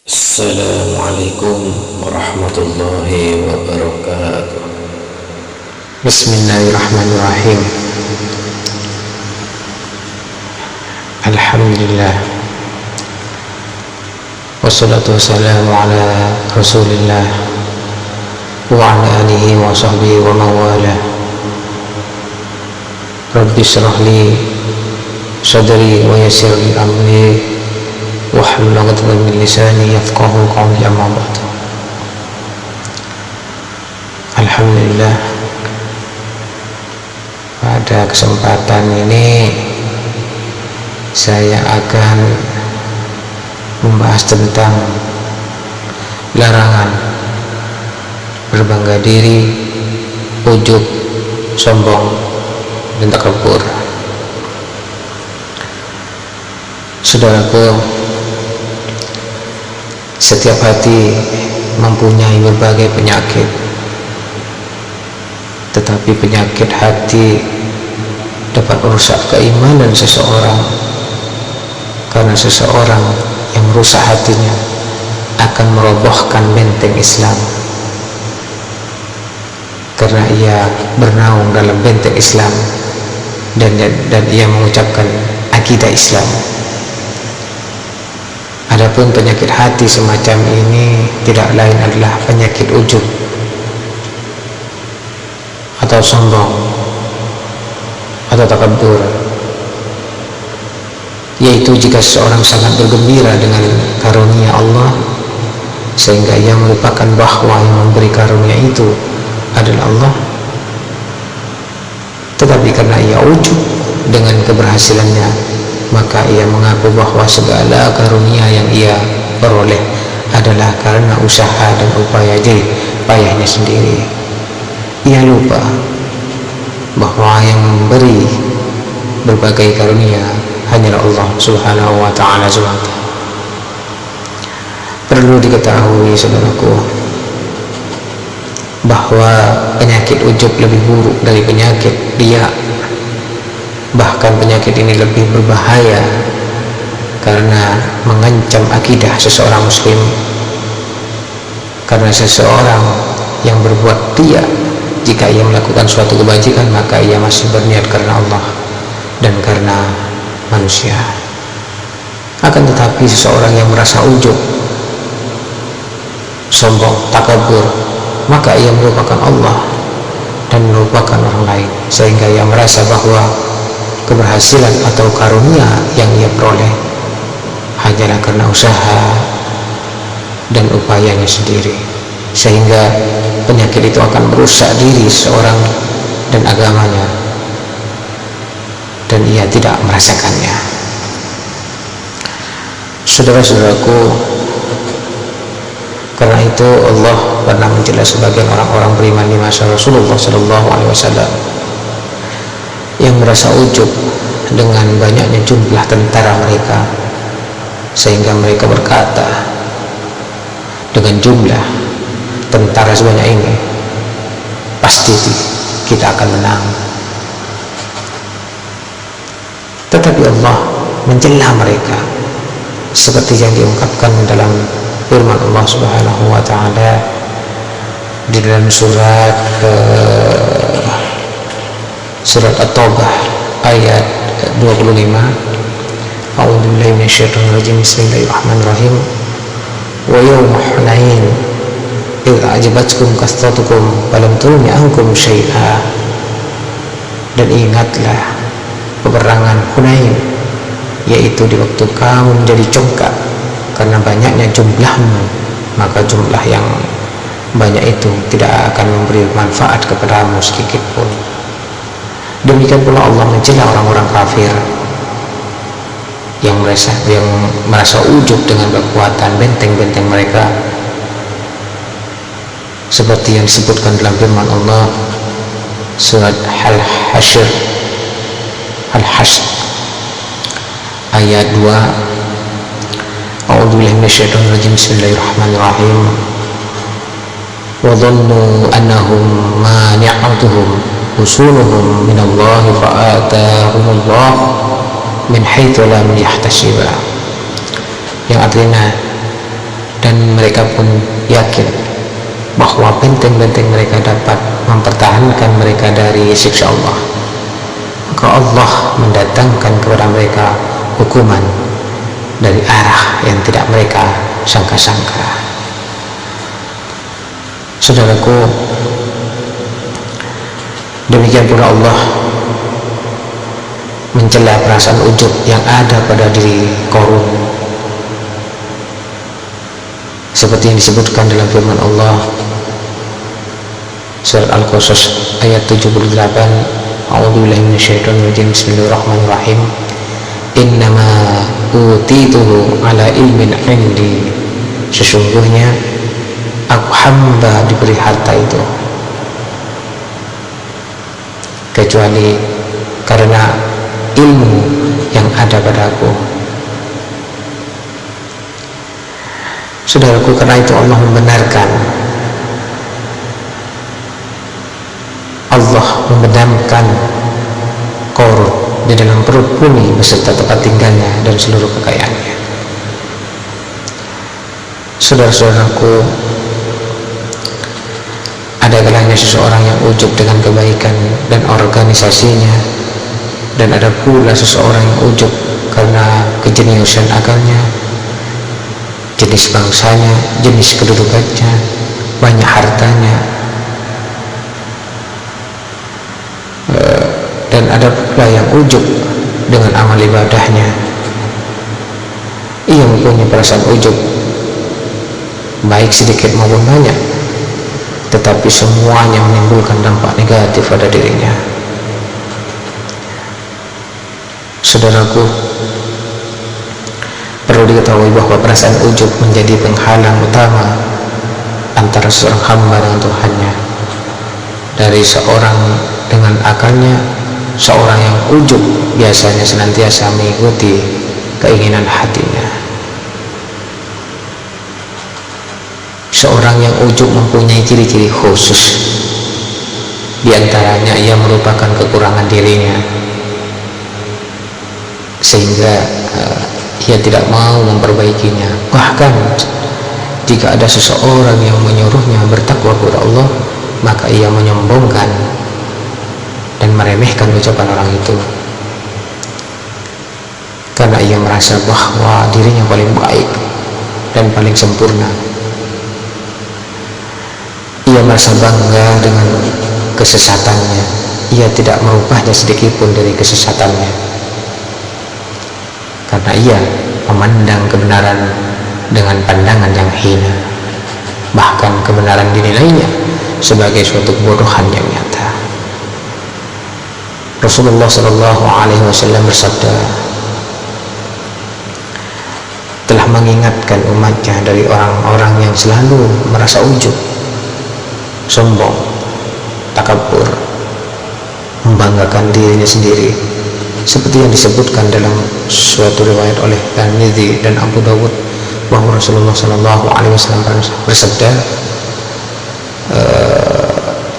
Assalamualaikum warahmatullahi wabarakatuh. Bismillahirrahmanirrahim. Alhamdulillah. Wassalatu wassalamu ala Rasulillah wa ala alihi wa sahbihi wa mawala. Rabbi shrah li sadri wa yassir li amri wahlul 'uqdatam min lisani yafqahu qawli, amma ba'd. Alhamdulillah, pada kesempatan ini saya akan membahas tentang larangan berbangga diri, ujub, sombong, dan takabur. Saudaraku, setiap hati mempunyai berbagai penyakit, tetapi penyakit hati dapat merusak keimanan seseorang, karena seseorang yang merusak hatinya akan merobohkan benteng Islam, karena ia bernaung dalam benteng Islam dan ia mengucapkan akidah Islam. Adapun penyakit hati semacam ini tidak lain adalah penyakit ujub atau sombong atau takabur, yaitu jika seseorang sangat bergembira dengan karunia Allah sehingga ia melupakan bahwa yang memberi karunia itu adalah Allah, tetapi karena ia ujub dengan keberhasilannya, maka ia mengaku bahwa segala karunia yang ia peroleh adalah karena usaha dan upaya jerih payahnya sendiri. Ia lupa bahwa yang memberi berbagai karunia hanyalah Allah Subhanahu wa ta'ala SWT. Perlu diketahui, saudaraku, bahwa penyakit ujub lebih buruk dari penyakit riya. Bahkan penyakit ini lebih berbahaya karena mengancam akidah seseorang muslim. Karena seseorang yang berbuat riya, jika ia melakukan suatu kebajikan, maka ia masih berniat karena Allah dan karena manusia. Akan tetapi seseorang yang merasa ujub, sombong, takabur, maka ia melupakan Allah dan melupakan orang lain, sehingga ia merasa bahwa keberhasilan atau karunia yang ia peroleh hanyalah karena usaha dan upayanya sendiri, sehingga penyakit itu akan merusak diri seorang dan agamanya, dan ia tidak merasakannya. Saudara-saudaraku, karena itu Allah pernah mencela sebagian orang-orang beriman di masa Rasulullah SAW yang merasa ujub dengan banyaknya jumlah tentara mereka, sehingga mereka berkata, dengan jumlah tentara sebanyak ini pasti kita akan menang. Tetapi Allah mencela mereka seperti yang diungkapkan dalam firman Allah Subhanahu wa ta'ala di dalam surat At-Taubah ayat 25. A'udzubillahi minasyaitonirrajim. Bismillahirrahmanirrahim. Wa yawma Hunain idh a'jabatkum kasratukum falam tughni ankum syai'a. Dan ingatlah peperangan Hunain, yaitu di waktu kamu menjadi congkak karena banyaknya jumlahmu, maka jumlah yang banyak itu tidak akan memberi manfaat kepadamu sedikit pun. Demikian pula Allah mencela orang-orang kafir yang merasa ujub dengan kekuatan benteng-benteng mereka, seperti yang disebutkan dalam firman Allah surat Al-Hashr ayat 2. A'udzubillahi minasyaitonirrajim. Bismillahirrahmanirrahim. Wa dhannu annahum mani'atuhum husunuhum minallahi fa'atahumullah min haitsu lam yahtasiba. Yang artinya mereka pun yakin bahwa benteng-benteng mereka dapat mempertahankan mereka dari siksa Allah. Maka Allah mendatangkan kepada mereka hukuman dari arah yang tidak mereka sangka-sangka. Saudaraku, demikian pula Allah mencela perasaan ujub yang ada pada diri Qarun, seperti yang disebutkan dalam firman Allah surat Al-Qasas ayat 78. A'udzubillahi minasyaitonir rajim. Bismillahirrahmanirrahim. Innama utituhu ala ilmin indi. Sesungguhnya aku hamba diberi harta itu kecuali karena ilmu yang ada padaku. Saudaraku, karena itu Allah membenarkan, Allah membenamkan Qarun di dalam perut bumi beserta tempat tinggalnya dan seluruh kekayaannya. Saudara-saudaraku, ada kalanya seseorang yang ujub dengan kebaikan dan organisasinya, dan ada pula seseorang yang ujub karena kejeniusan akalnya, jenis bangsanya, jenis kedudukannya, banyak hartanya, dan ada pula yang ujub dengan amal ibadahnya. Ia mempunyai perasaan ujub baik sedikit maupun banyak, tetapi semuanya menimbulkan dampak negatif pada dirinya. Saudaraku, perlu diketahui bahwa perasaan ujub menjadi penghalang utama antara seorang hamba dengan Tuhannya. Dari seorang dengan akalnya, seorang yang ujub biasanya senantiasa mengikuti keinginan hatinya. Seorang yang ujub mempunyai ciri-ciri khusus. Di antaranya ia merupakan kekurangan dirinya, sehingga ia tidak mau memperbaikinya. Bahkan jika ada seseorang yang menyuruhnya bertakwa kepada Allah, maka ia menyombongkan dan meremehkan ucapan orang itu, karena ia merasa bahwa dirinya paling baik dan paling sempurna. Ia merasa bangga dengan kesesatannya. Ia tidak merubahnya sedikitpun dari kesesatannya, karena ia memandang kebenaran dengan pandangan yang hina. Bahkan kebenaran dinilainya sebagai suatu kebodohan yang nyata. Rasulullah SAW bersabda, telah mengingatkan umatnya dari orang-orang yang selalu merasa ujub, sombong, takabur, membanggakan dirinya sendiri, seperti yang disebutkan dalam suatu riwayat oleh Tirmidzi dan Abu Dawud, bahwa Rasulullah SAW bersabda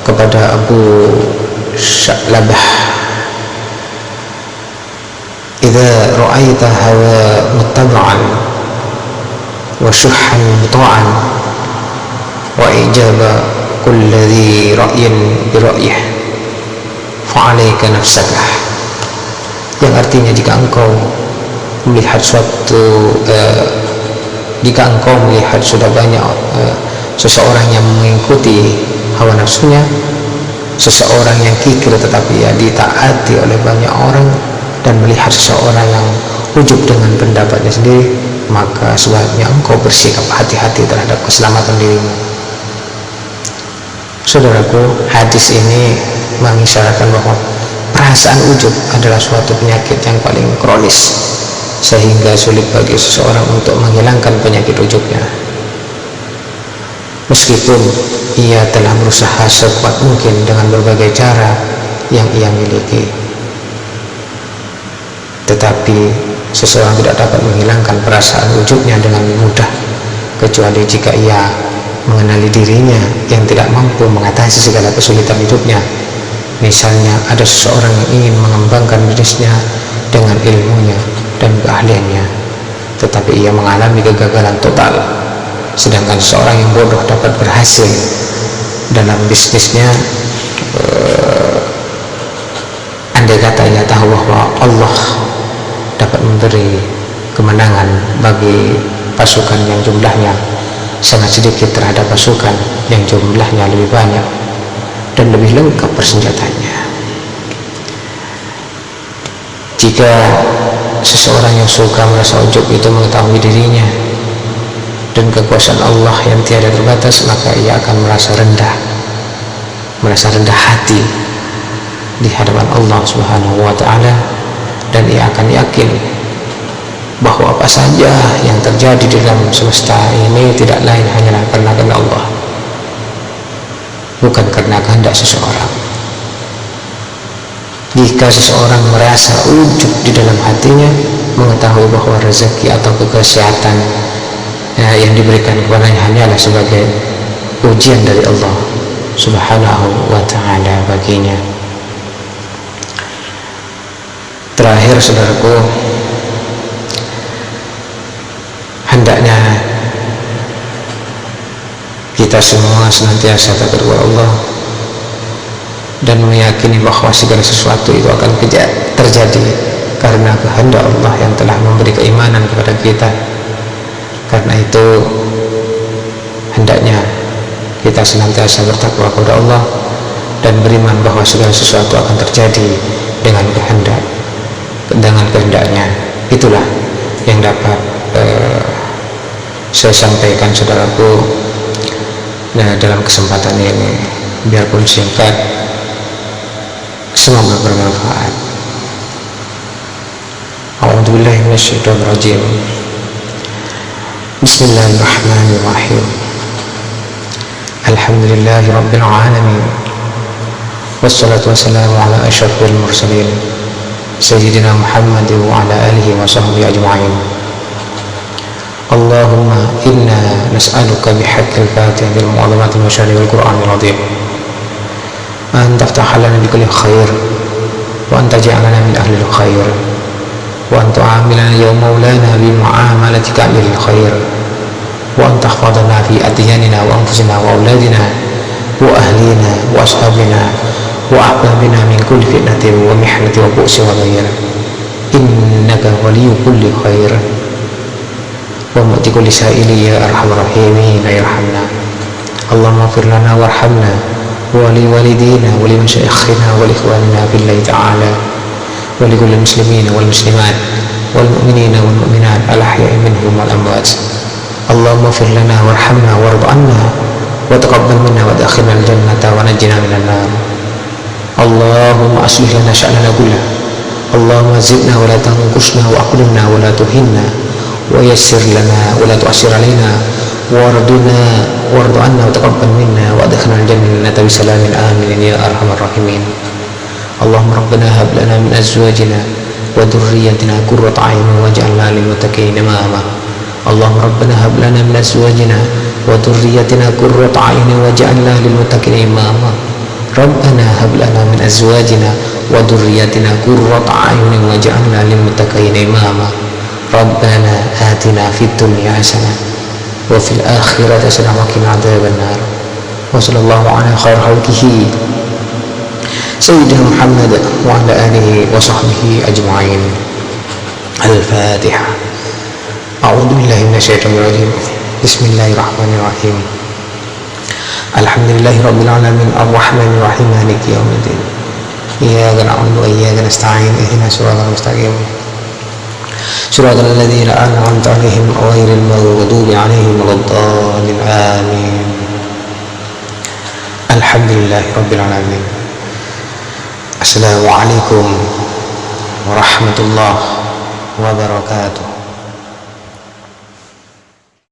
kepada Abu Sya'labah, "Idza ra'aita hawa muttaba'an wa syuhhan muta'an wa ijaba kulli ra'yin bi ra'yih fa'alaika nafsaka." Yang artinya, jika engkau melihat sudah banyak seseorang yang mengikuti hawa nafsunya, seseorang yang kikir tetapi ia ditaati oleh banyak orang, dan melihat seseorang yang ujub dengan pendapatnya sendiri, maka sebaiknya engkau bersikap hati-hati terhadap keselamatan dirimu. Saudaraku, hadis ini mengisyaratkan bahwa perasaan ujub adalah suatu penyakit yang paling kronis, sehingga sulit bagi seseorang untuk menghilangkan penyakit ujubnya. Meskipun ia telah berusaha sekuat mungkin dengan berbagai cara yang ia miliki, tetapi seseorang tidak dapat menghilangkan perasaan ujubnya dengan mudah, kecuali jika ia mengenali dirinya yang tidak mampu mengatasi segala kesulitan hidupnya. Misalnya, ada seseorang yang ingin mengembangkan bisnisnya dengan ilmunya dan keahliannya, tetapi ia mengalami kegagalan total sedangkan seorang yang bodoh dapat berhasil dalam bisnisnya andai kata ia tahu bahwa Allah dapat memberi kemenangan bagi pasukan yang jumlahnya sangat sedikit terhadap pasukan yang jumlahnya lebih banyak dan lebih lengkap persenjataannya. Jika seseorang yang suka merasa ujub itu mengetahui dirinya dan kekuasaan Allah yang tiada terbatas, maka ia akan merasa rendah hati di hadapan Allah Subhanahu wa ta'ala, dan ia akan yakin bahwa apa saja yang terjadi di dalam semesta ini tidak lain hanyalah karena kehendak Allah, bukan karena kehendak seseorang. Jika seseorang merasa ujub di dalam hatinya, mengetahui bahwa rezeki atau kesehatan yang diberikan kepadanya hanyalah sebagai ujian dari Allah Subhanahu wa ta'ala baginya. Terakhir, saudaraku, hendaknya kita semua senantiasa takut kepada Allah dan meyakini bahwa segala sesuatu itu akan terjadi karena kehendak Allah yang telah memberi keimanan kepada kita. Karena itu hendaknya kita senantiasa bertakwa kepada Allah dan beriman bahwa segala sesuatu akan terjadi dengan kehendaknya. Itulah yang dapat saya sampaikan, saudaraku, dalam kesempatan ini. Biarpun singkat, semoga bermanfaat. A'udzubillahi minasyaitonir rajim. Bismillahirrahmanirrahim. Alhamdulillahi rabbil alamin. Wassalatu wassalamu ala asyrafil mursalin Sayyidina Muhammad wa ala alihi wa sahbihi ajma'in. Allahumma inna nas'aluka bihaqqil Fatihah bil mu'adhamatil masyari wal Qur'anil azim an taftaha lana bi kulli khair wa an taj'alana min ahli khair wa an tu'amilana ya maulana bi mu'amalatika lil khair wa an tahfadhana fi adyanina wa anfusina wa auladina wa ahlina wa ashabina wa ahbabina min kulli fitnatin wa mihnati wa bu'si wa ghayr innaka waliyyu kulli khair wa mu'ti kulli sa'ili ya arhamar rahimin ya yarhamna. Allahumma ighfir lana warhamna wa li walidina wa li masyayikhina wa li ikhwanina billahi ta'ala wa li kulli muslimina wal muslimat wal mu'minina wal mu'minat al ahya'i minhum wal amwat. Allahumma ighfir lana warhamna warḍ 'anna wa taqabbal minna wa adkhilna al jannata wa najjina minan nar. Allahumma aslih lana sya'nana kullahu. Allahumma zidna wa la tanqusna wa aqrimna wa la tuhinna wa yassir lana wa la tu'assir alaina warduna warḍ 'anna wa taqabbal minna wa adkhilna al jannata bi salamin amin ya arhamar rahimin. Allahumma rabbana hab lana min azwajina wa dhurriyyatina qurrata a'yunin waj'alna lil muttaqina imama. Allahumma rabbana hab lana min azwajina wa dhurriyyatina qurrata a'yunin waj'alna lil muttaqina imama. Rabbana hab lana min azwajina wa dhurriyyatina qurrata a'yunin waj'alna lil muttaqina imama. Rabbana atina fid dunya hasanah wa fil akhirati hasanah wa qina adzaban nar. Wa sallallahu ala khair khalqihi Sayyidina Muhammad wa ala alihi wa sahbihi ajma'in. Al-Fatihah. A'udzu billahi minasyaitonir rajim. Bismillahirrahmanirrahim. Alhamdulillahi rabbil alamin arrahmanir rahim maliki yaumiddin. Iyyaka na'budu wa iyyaka nasta'in ihdinas siratal mustaqim siratal ladzina an'amta 'alaihim ghairil maghdubi 'alaihim waladdallin amin. Alhamdulillahi rabbil alamin. Assalamualaikum warahmatullahi wabarakatuh.